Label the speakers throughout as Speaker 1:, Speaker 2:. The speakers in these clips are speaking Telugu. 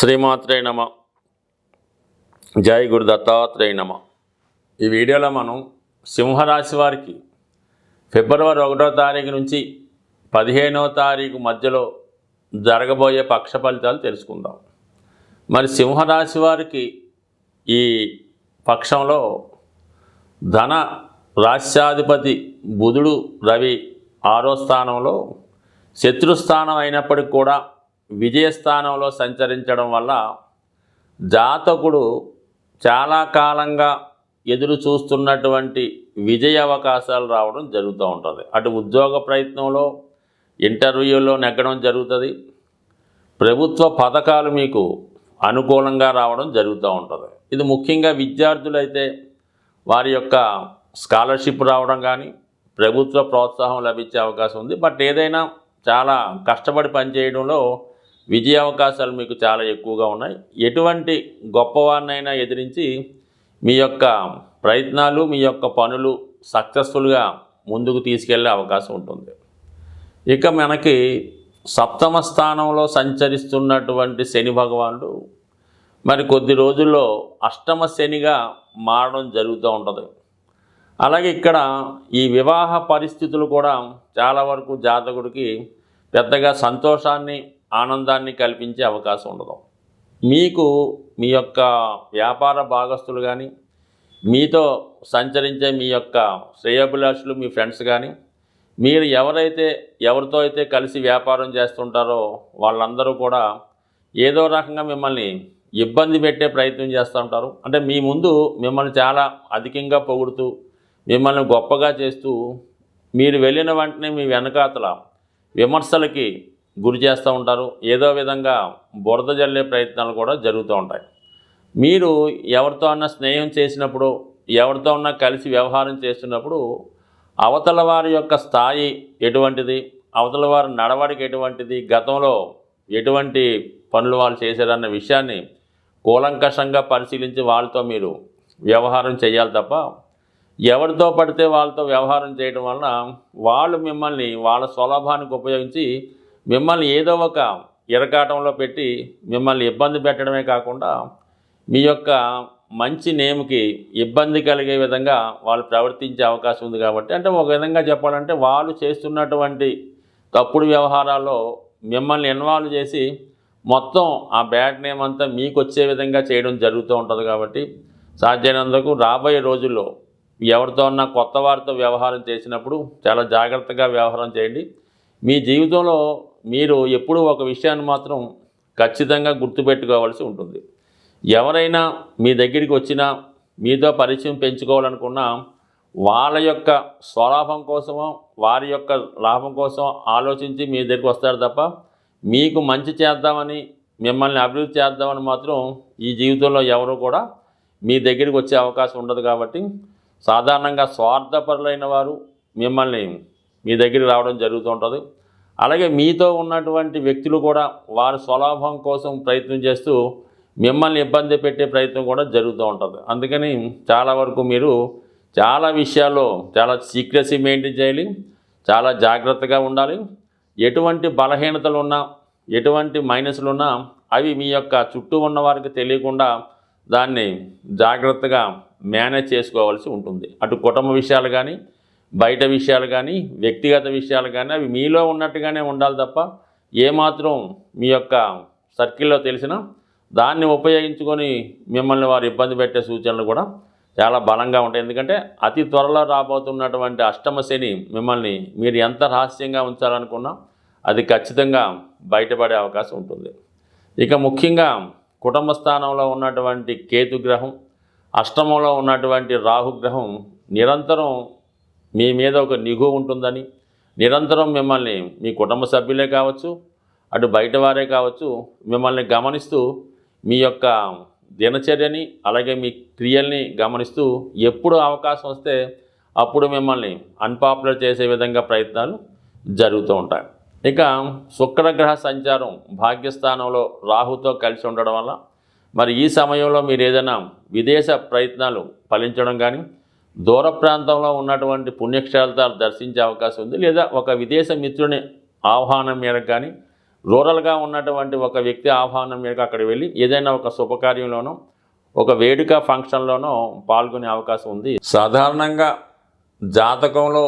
Speaker 1: శ్రీమాత్రే నమ. జై గురు దత్తాత్రేయ నమ. ఈ వీడియోలో మనం సింహరాశి వారికి ఫిబ్రవరి 1వ తారీఖు నుంచి 15వ తారీఖు మధ్యలో జరగబోయే పక్ష ఫలితాలు తెలుసుకుందాం. మరి సింహరాశి వారికి ఈ పక్షంలో ధన రాశ్యాధిపతి బుధుడు రవి 6వ స్థానంలో, శత్రుస్థానం అయినప్పటికి కూడా విజయస్థానంలో సంచరించడం వల్ల జాతకుడు చాలా కాలంగా ఎదురు చూస్తున్నటువంటి విజయ అవకాశాలు రావడం జరుగుతూ ఉంటుంది. అటు ఉద్యోగ ప్రయత్నంలో, ఇంటర్వ్యూలో నెగ్గడం జరుగుతుంది. ప్రభుత్వ పథకాలు మీకు అనుకూలంగా రావడం జరుగుతూ ఉంటుంది. ఇది ముఖ్యంగా విద్యార్థులైతే వారి యొక్క స్కాలర్షిప్ రావడం కానీ, ప్రభుత్వ ప్రోత్సాహం లభించే అవకాశం ఉంది. బట్ ఏదైనా చాలా కష్టపడి పనిచేయడంలో విజయ అవకాశాలు మీకు చాలా ఎక్కువగా ఉన్నాయి. ఎటువంటి గొప్పవారినైనా ఎదిరించి మీ యొక్క ప్రయత్నాలు, మీ యొక్క పనులు సక్సెస్ఫుల్గా ముందుకు తీసుకెళ్లే అవకాశం ఉంటుంది. ఇక మనకి 7వ స్థానంలో సంచరిస్తున్నటువంటి శని భగవానుడు మరి కొద్ది రోజుల్లో 8వ శనిగా మారడం జరుగుతూ ఉంటుంది. అలాగే ఇక్కడ ఈ వివాహ పరిస్థితులు కూడా చాలా వరకు జాతకుడికి పెద్దగా సంతోషాన్ని, ఆనందాన్ని కల్పించే అవకాశం ఉండదు. మీకు మీ యొక్క వ్యాపార భాగస్తులు కానీ, మీతో సంచరించే మీ యొక్క శ్రేయోభిలాషులు, మీ ఫ్రెండ్స్ కానీ, మీరు ఎవరితో అయితే కలిసి వ్యాపారం చేస్తుంటారో వాళ్ళందరూ కూడా ఏదో రకంగా మిమ్మల్ని ఇబ్బంది పెట్టే ప్రయత్నం చేస్తూ ఉంటారు. అంటే మీ ముందు మిమ్మల్ని చాలా అధికంగా పొగుడుతూ, మిమ్మల్ని గొప్పగా చేస్తూ, మీరు వెళ్ళిన వెంటనే మీ వెనకాతల విమర్శలకి గురి చేస్తూ ఉంటారు. ఏదో విధంగా బురద జల్లే ప్రయత్నాలు కూడా జరుగుతూ ఉంటాయి. మీరు ఎవరితో అన్నా స్నేహం చేసినప్పుడు, ఎవరితో అన్నా కలిసి వ్యవహారం చేస్తున్నప్పుడు అవతల వారి యొక్క స్థాయి ఎటువంటిది, అవతల వారి నడవడికి ఎటువంటిది, గతంలో ఎటువంటి పనులు వాళ్ళు చేశారన్న విషయాన్ని కూలంకషంగా పరిశీలించి వాళ్ళతో మీరు వ్యవహారం చేయాలి తప్ప ఎవరితో పడితే వాళ్ళతో వ్యవహారం చేయడం వలన వాళ్ళు మిమ్మల్ని వాళ్ళ స్వలాభానికి ఉపయోగించి మిమ్మల్ని ఏదో ఒక ఇరకాటంలో పెట్టి మిమ్మల్ని ఇబ్బంది పెట్టడమే కాకుండా మీ యొక్క మంచి నేమ్కి ఇబ్బంది కలిగే విధంగా వాళ్ళు ప్రవర్తించే అవకాశం ఉంది. కాబట్టి అంటే ఒక విధంగా చెప్పాలంటే వాళ్ళు చేస్తున్నటువంటి తప్పుడు వ్యవహారాల్లో మిమ్మల్ని ఇన్వాల్వ్ చేసి మొత్తం ఆ బ్యాడ్ నేమ్ అంతా మీకు వచ్చే విధంగా చేయడం జరుగుతూ ఉంటుంది. కాబట్టి సాధ్యమైనందుకు రాబోయే రోజుల్లో ఎవరితో అన్నా కొత్త వారితో వ్యవహారం చేసినప్పుడు చాలా జాగ్రత్తగా వ్యవహారం చేయండి. మీ జీవితంలో మీరు ఎప్పుడూ ఒక విషయాన్ని మాత్రం ఖచ్చితంగా గుర్తుపెట్టుకోవాల్సి ఉంటుంది. ఎవరైనా మీ దగ్గరికి వచ్చినా, మీతో పరిచయం పెంచుకోవాలనుకున్నా వాళ్ళ యొక్క స్వలాభం కోసమో, వారి యొక్క లాభం కోసం ఆలోచించి మీ దగ్గరికి వస్తారు తప్ప మీకు మంచి చేద్దామని, మిమ్మల్ని అభివృద్ధి చేద్దామని మాత్రం ఈ జీవితంలో ఎవరు కూడా మీ దగ్గరికి వచ్చే అవకాశం ఉండదు. కాబట్టి సాధారణంగా స్వార్థపరులైన వారు మిమ్మల్ని మీ దగ్గరికి రావడం జరుగుతూ ఉంటుంది. అలాగే మీతో ఉన్నటువంటి వ్యక్తులు కూడా వారి స్వలాభం కోసం ప్రయత్నం చేస్తూ మిమ్మల్ని ఇబ్బంది పెట్టే ప్రయత్నం కూడా జరుగుతూ ఉంటుంది. అందుకని చాలా వరకు మీరు చాలా విషయాల్లో చాలా సీక్రెసీ మెయింటైన్ చేయాలి, చాలా జాగ్రత్తగా ఉండాలి. ఎటువంటి బలహీనతలు ఉన్నా, ఎటువంటి మైనస్లు ఉన్నా అవి మీ యొక్క చుట్టూ ఉన్న వారికి తెలియకుండా దాన్ని జాగ్రత్తగా మేనేజ్ చేసుకోవాల్సి ఉంటుంది. అటు కుటుంబ విషయాలు కానీ, బయట విషయాలు కానీ, వ్యక్తిగత విషయాలు కానీ అవి మీలో ఉన్నట్టుగానే ఉండాలి తప్ప ఏమాత్రం మీ యొక్క సర్కిల్లో తెలిసినా దాన్ని ఉపయోగించుకొని మిమ్మల్ని వారు ఇబ్బంది పెట్టే సూచనలు కూడా చాలా బలంగా ఉంటాయి. ఎందుకంటే అతి త్వరలో రాబోతున్నటువంటి 8వ శని మిమ్మల్ని మీరు ఎంత రహస్యంగా ఉంచాలనుకున్నా అది ఖచ్చితంగా బయటపడే అవకాశం ఉంటుంది. ఇక ముఖ్యంగా కుటుంబ స్థానంలో ఉన్నటువంటి కేతుగ్రహం, 8మలో ఉన్నటువంటి రాహుగ్రహం నిరంతరం మీ మీద ఒక నిఘు ఉంటుందని, నిరంతరం మిమ్మల్ని మీ కుటుంబ సభ్యులే కావచ్చు, అటు బయట వారే కావచ్చు మిమ్మల్ని గమనిస్తూ మీ యొక్క దినచర్యని, అలాగే మీ క్రియల్ని గమనిస్తూ ఎప్పుడు అవకాశం వస్తే అప్పుడు మిమ్మల్ని అన్పాపులర్ చేసే విధంగా ప్రయత్నాలు జరుగుతూ ఉంటాయి. ఇక శుక్రగ్రహ సంచారం భాగ్యస్థానంలో రాహుతో కలిసి ఉండడం వల్ల మరి ఈ సమయంలో మీరు ఏదైనా విదేశ ప్రయత్నాలు ఫలించడం కానీ, దూర ప్రాంతంలో ఉన్నటువంటి పుణ్యక్షేత్రాలు దర్శించే అవకాశం ఉంది. లేదా ఒక విదేశ మిత్రుని ఆహ్వానం మేరకు కానీ రూరల్గా ఉన్నటువంటి ఒక వ్యక్తి ఆహ్వానం మేరకు అక్కడికి వెళ్ళి ఏదైనా ఒక శుభకార్యంలోనో ఒక వేడుక ఫంక్షన్లోనో పాల్గొనే అవకాశం ఉంది. సాధారణంగా జాతకంలో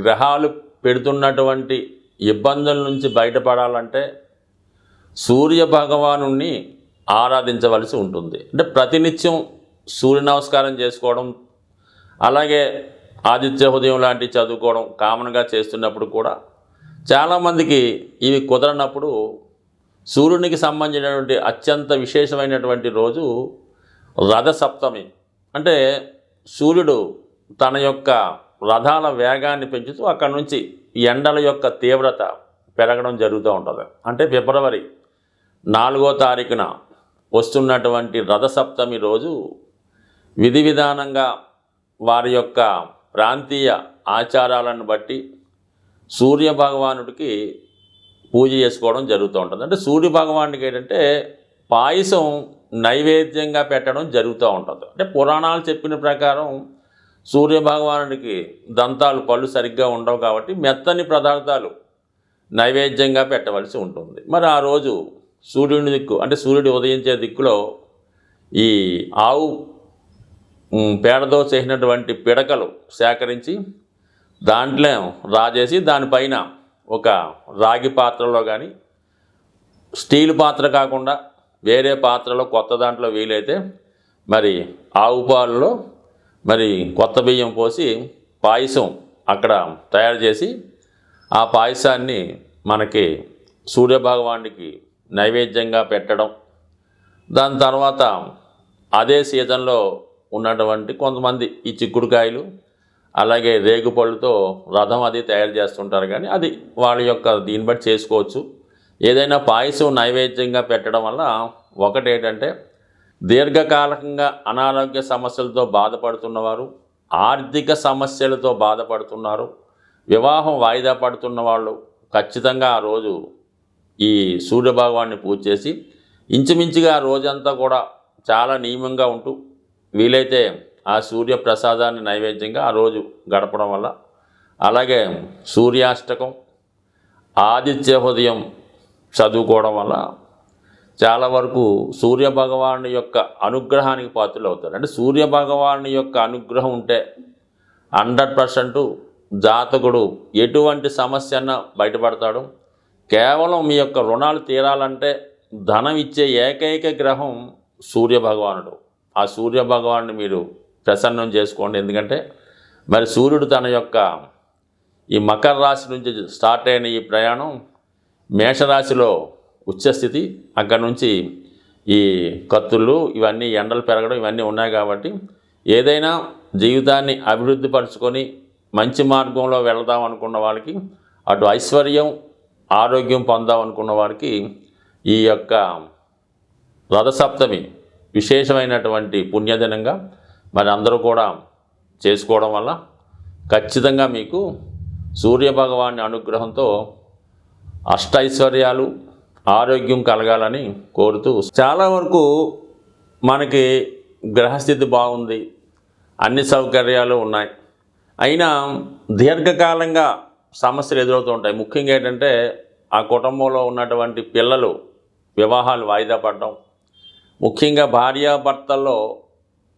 Speaker 1: గ్రహాలు పెడుతున్నటువంటి ఇబ్బందుల నుంచి బయటపడాలంటే సూర్య భగవాను ఆరాధించవలసి ఉంటుంది. అంటే ప్రతినిత్యం సూర్య నమస్కారం చేసుకోవడం, అలాగే ఆదిత్య హృదయం లాంటివి చదువుకోవడం కామన్గా చేస్తున్నప్పుడు కూడా చాలామందికి ఇవి కుదరనప్పుడు సూర్యునికి సంబంధించినటువంటి అత్యంత విశేషమైనటువంటి రోజు రథసప్తమి. అంటే సూర్యుడు తన యొక్క రథాల వేగాన్ని పెంచుతూ అక్కడి నుంచి ఎండల యొక్క తీవ్రత పెరగడం జరుగుతూ ఉంటుంది. అంటే ఫిబ్రవరి 4వ తారీఖున వస్తున్నటువంటి రథసప్తమి రోజు విధి విధానంగా వారి యొక్క ప్రాంతీయ ఆచారాలను బట్టి సూర్య భగవానుడికి పూజ చేసుకోవడం జరుగుతూ ఉంటుంది. అంటే సూర్య భగవానుడికి ఏంటంటే పాయసం నైవేద్యంగా పెట్టడం జరుగుతూ ఉంటుంది. అంటే పురాణాలు చెప్పిన ప్రకారం సూర్య భగవానుడికి దంతాలు పళ్ళు సరిగ్గా ఉండవు కాబట్టి మెత్తని పదార్థాలు నైవేద్యంగా పెట్టవలసి ఉంటుంది. మరి ఆ రోజు సూర్యుని దిక్కు అంటే సూర్యుడు ఉదయించే దిక్కులో ఈ ఆవు పేడతో చేసినటువంటి పిడకలు సేకరించి దాంట్లో రాజేసి దానిపైన ఒక రాగి పాత్రలో కానీ స్టీల్ పాత్ర కాకుండా వేరే పాత్రలో కొత్త దాంట్లో వీలైతే మరి ఆవు పాలలో మరి కొత్త బియ్యం పోసి పాయసం అక్కడ తయారు చేసి ఆ పాయసాన్ని మనకి సూర్యభగవానుడికి నైవేద్యంగా పెట్టడం. దాని తర్వాత అదే సీజన్లో ఉన్నటువంటి కొంతమంది ఈ చిక్కుడుకాయలు అలాగే రేగుపళ్ళుతో రథం అది తయారు చేస్తుంటారు, కానీ అది వాళ్ళ యొక్క దీన్ని బట్టి చేసుకోవచ్చు. ఏదైనా పాయసం నైవేద్యంగా పెట్టడం వల్ల ఒకటేంటంటే దీర్ఘకాలికంగా అనారోగ్య సమస్యలతో బాధపడుతున్నవారు, ఆర్థిక సమస్యలతో బాధపడుతున్నారు, వివాహం వాయిదా పడుతున్న వాళ్ళు ఖచ్చితంగా ఆ రోజు ఈ సూర్యభగవాన్ని పూజ చేసి ఇంచుమించుగా ఆ రోజంతా కూడా చాలా నియమంగా ఉంటూ వీలైతే ఆ సూర్య ప్రసాదాన్ని నైవేద్యంగా ఆ రోజు గడపడం వల్ల, అలాగే సూర్యాష్టకం ఆదిత్య హృదయం చదువుకోవడం వల్ల చాలా వరకు సూర్యభగవాను యొక్క అనుగ్రహానికి పాత్రలు అవుతారు. అంటే సూర్యభగవాను యొక్క అనుగ్రహం ఉంటే 100% జాతకుడు ఎటువంటి సమస్య అన్నా బయటపడతాడు. కేవలం మీ యొక్క రుణాలు తీరాలంటే ధనం ఇచ్చే ఏకైక గ్రహం సూర్యభగవానుడు. ఆ సూర్యభగవాన్ని మీరు ప్రసన్నం చేసుకోండి. ఎందుకంటే మరి సూర్యుడు తన యొక్క ఈ మకర రాశి నుంచి స్టార్ట్ అయిన ఈ ప్రయాణం మేషరాశిలో ఉచ్చస్థితి, అక్కడి నుంచి ఈ కత్తుళ్ళు ఇవన్నీ ఎండలు పెరగడం ఇవన్నీ ఉన్నాయి. కాబట్టి ఏదైనా జీవితాన్ని అభివృద్ధి పరుచుకొని మంచి మార్గంలో వెళదాం అనుకున్న వాళ్ళకి, అటు ఐశ్వర్యం ఆరోగ్యం పొందాం అనుకున్న వారికి ఈ యొక్క రథసప్తమి విశేషమైనటువంటి పుణ్యదినంగా మరి అందరూ కూడా చేసుకోవడం వల్ల ఖచ్చితంగా మీకు సూర్యభగవాని అనుగ్రహంతో అష్టైశ్వర్యాలు ఆరోగ్యం కలగాలని కోరుతూ, చాలా వరకు మనకి గ్రహస్థితి బాగుంది, అన్ని సౌకర్యాలు ఉన్నాయి, అయినా దీర్ఘకాలంగా సమస్యలు ఎదురవుతూ ఉంటాయి. ముఖ్యంగా ఏంటంటే ఆ కుటుంబంలో ఉన్నటువంటి పిల్లలు వివాహాలు వాయిదా పడడం, ముఖ్యంగా భార్యాభర్తల్లో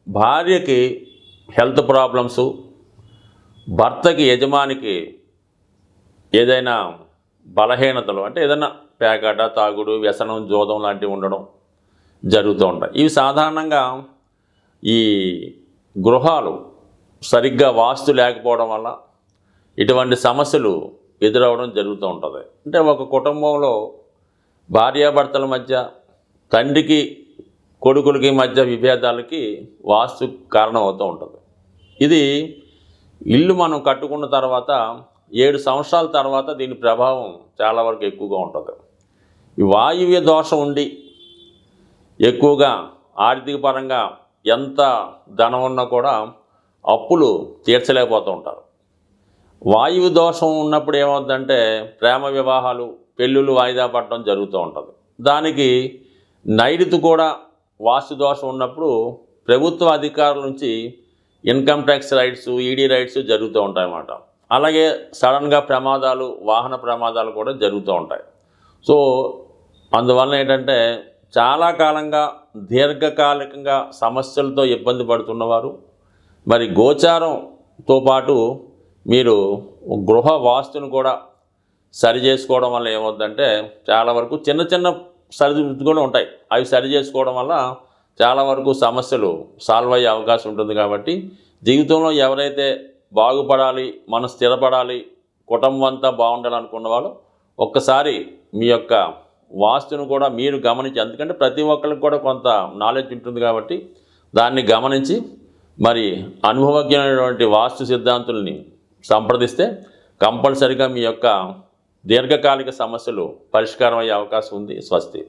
Speaker 1: భార్యకి హెల్త్ ప్రాబ్లమ్సు, భర్తకి యజమానికి ఏదైనా బలహీనతలు అంటే ఏదైనా పేకాట తాగుడు వ్యసనం జోదం లాంటివి ఉండడం జరుగుతూ ఉంటాయి. ఇవి సాధారణంగా ఈ గృహాలు సరిగ్గా వాస్తు లేకపోవడం వల్ల ఇటువంటి సమస్యలు ఎదురవడం జరుగుతూ ఉంటుంది. అంటే ఒక కుటుంబంలో భార్యాభర్తల మధ్య, తండ్రికి కొడుకులకి మధ్య విభేదాలకి వాస్తు కారణం అవుతూ ఉంటుంది. ఇది ఇల్లు మనం కట్టుకున్న తర్వాత 7 సంవత్సరాల తర్వాత దీని ప్రభావం చాలా వరకు ఎక్కువగా ఉంటుంది. ఈ వాయువ్య దోషం ఉండి ఎక్కువగా ఆర్థిక పరంగా ఎంత ధనం ఉన్నా కూడా అప్పులు తీర్చలేకపోతూ ఉంటారు. వాయువు దోషం ఉన్నప్పుడు ఏమవుతుందంటే ప్రేమ వివాహాలు పెళ్ళిళ్ళు వాయిదా పడడం జరుగుతూ ఉంటుంది. దానికి నైరుతి కూడా వాస్తు దోషం ఉన్నప్పుడు ప్రభుత్వ అధికారుల నుంచి income tax rights, ED rights జరుగుతూ ఉంటాయన్నమాట. అలాగే సడన్గా ప్రమాదాలు, వాహన ప్రమాదాలు కూడా జరుగుతూ ఉంటాయి. సో అందువలన ఏంటంటే చాలా కాలంగా దీర్ఘకాలికంగా సమస్యలతో ఇబ్బంది పడుతున్నవారు, మరి గోచారంతో పాటు మీరు గృహ వాస్తును కూడా సరి చేసుకోవడం వల్ల ఏమవుతుందంటే చాలా వరకు చిన్న చిన్న సరిదిద్దులు కూడా ఉంటాయి. అవి సరి చేసుకోవడం వల్ల చాలా వరకు సమస్యలు సాల్వ్ అయ్యే అవకాశం ఉంటుంది. కాబట్టి జీవితంలో ఎవరైతే బాగుపడాలి, మనం స్థిరపడాలి, కుటుంబం అంతా బాగుండాలనుకున్న వాళ్ళు ఒక్కసారి మీ యొక్క వాస్తును కూడా మీరు గమనించి, ఎందుకంటే ప్రతి ఒక్కరికి కూడా కొంత నాలెడ్జ్ ఉంటుంది కాబట్టి దాన్ని గమనించి మరి అనుభవజ్ఞమైనటువంటి వాస్తు సిద్ధాంతుల్ని సంప్రదిస్తే కంపల్సరిగా మీ యొక్క దీర్ఘకాలిక సమస్యలు పరిష్కారం అయ్యే అవకాశం ఉంది. స్వస్తి.